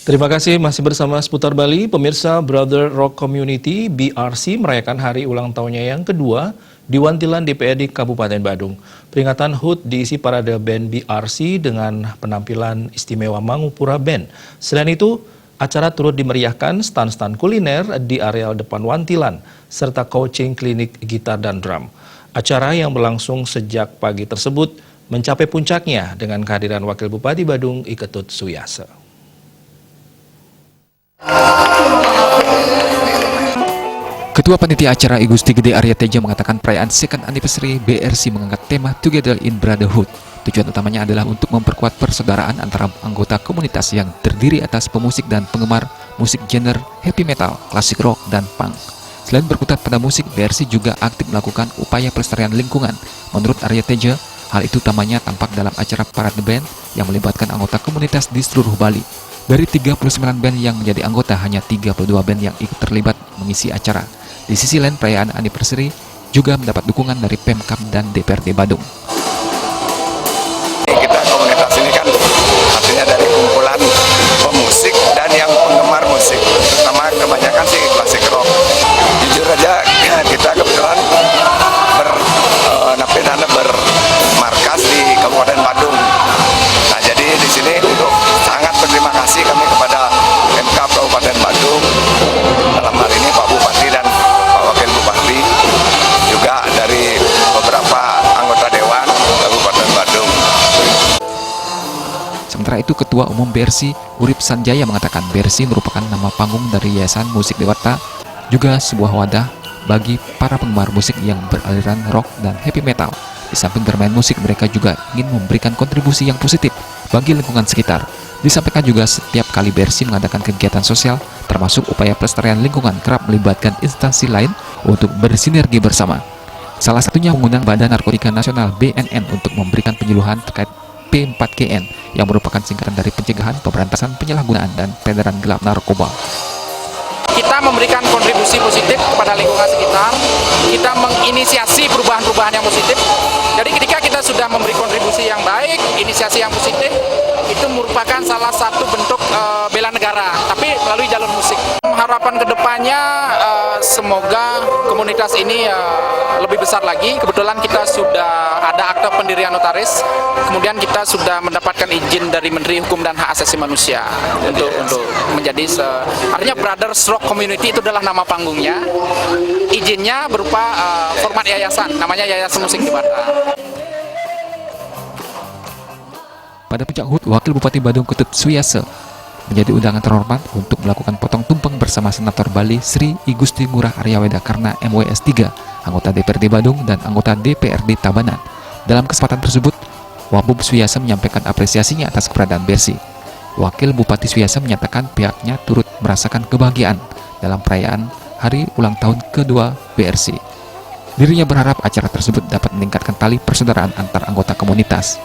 Terima kasih masih bersama Seputar Bali. Pemirsa, Brother Rock Community BRC merayakan hari ulang tahunnya yang kedua di Wantilan DPRD Kabupaten Badung. Peringatan HUT diisi parade band BRC dengan penampilan istimewa Mangupura Band. Selain itu, acara turut dimeriahkan stand-stand kuliner di areal depan Wantilan, serta coaching klinik gitar dan drum. Acara yang berlangsung sejak pagi tersebut mencapai puncaknya dengan kehadiran Wakil Bupati Badung Iketut Suyase. Ketua Panitia Acara I Gusti Gede Arya Teja mengatakan perayaan Second Anniversary BRC mengangkat tema Together in Brotherhood. Tujuan utamanya adalah untuk memperkuat persaudaraan antara anggota komunitas yang terdiri atas pemusik dan penggemar musik genre heavy metal, klasik rock, dan punk. Selain berkutat pada musik, BRC juga aktif melakukan upaya pelestarian lingkungan. Menurut Arya Teja, hal itu utamanya tampak dalam acara parade band yang melibatkan anggota komunitas di seluruh Bali. Dari 39 band yang menjadi anggota, hanya 32 band yang ikut terlibat mengisi acara. Di sisi lain, perayaan anniversary juga mendapat dukungan dari Pemkab dan DPRD Badung. Kita komunitas ini kan artinya dari kumpulan pemusik dan yang penggemar musik, terutama kebanyakan sih klasik rock. Jujur aja, kita kebetulan bermarkas di Kabupaten Badung. Nah, jadi di sini untuk sangat berterima kasih kami kepada Pemkab Kabupaten Badung, dalam hal ini Pak Bupati dan Pak Wakil Bupati, juga dari beberapa anggota Dewan Kabupaten Badung. Sementara itu, Ketua Umum BRC Urip Sanjaya mengatakan BRC merupakan nama panggung dari Yayasan Musik Dewata, juga sebuah wadah bagi para penggemar musik yang beraliran rock dan heavy metal. Di samping bermain musik, mereka juga ingin memberikan kontribusi yang positif bagi lingkungan sekitar. Disampaikan juga setiap kali BRC mengadakan kegiatan sosial, termasuk upaya pelestarian lingkungan, kerap melibatkan instansi lain untuk bersinergi bersama. Salah satunya mengundang Badan Narkotika Nasional BNN untuk memberikan penyuluhan terkait P4KN yang merupakan singkatan dari Pencegahan, Pemberantasan Penyalahgunaan, dan Peredaran Gelap Narkoba. Kita memberikan kontribusi positif kepada lingkungan sekitar, kita menginisiasi perubahan-perubahan yang positif. Jadi ketika kita sudah memberi kontribusi yang baik, inisiasi yang positif, itu merupakan salah satu bentuk bela negara, tapi melalui jalur musik. Harapan kedepannya semoga komunitas ini lebih besar lagi. Kebetulan kita sudah ada akta pendirian notaris, kemudian kita sudah mendapatkan izin dari Menteri Hukum dan Hak Asasi Manusia untuk menjadi artinya Brothers Rock Community itu adalah nama panggungnya. Izinnya berupa format yayasan, namanya Yayasan Musik Dewata. Pada puncak HUT, Wakil Bupati Badung Iketut Suyase menjadi undangan terhormat untuk melakukan potong tumpeng bersama Senator Bali Sri I Gusti Ngurah Aryaweda Karna MWS 3, anggota DPRD Badung dan anggota DPRD Tabanan. Dalam kesempatan tersebut, Wabub Suyase menyampaikan apresiasinya atas keberadaan BRC. Wakil Bupati Suyase menyatakan pihaknya turut merasakan kebahagiaan dalam perayaan hari ulang tahun kedua BRC. Dirinya berharap acara tersebut dapat meningkatkan tali persaudaraan antar anggota komunitas.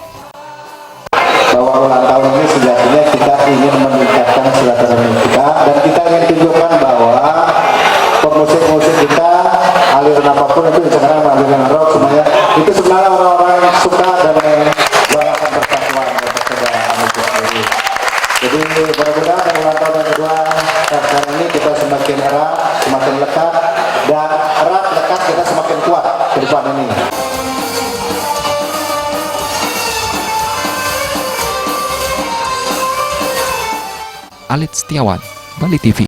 Bahwa ulang tahun ini sejatinya kita ingin meningkatkan silaturahmi kita, dan kita ingin tunjukkan bahwa pemusik-musik kita, aliran apapun itu, misalnya aliran rock semuanya, itu sebenarnya orang-orang yang suka dan menggunakan persatuan dan persaudaraan itu sendiri. Jadi mudah-mudahan dengan ulang tahun yang kedua tahun ini kita semakin erat, semakin lekat, dan erat lekat kita semakin kuat ke depan ini. Alit Setiawan, Bali TV.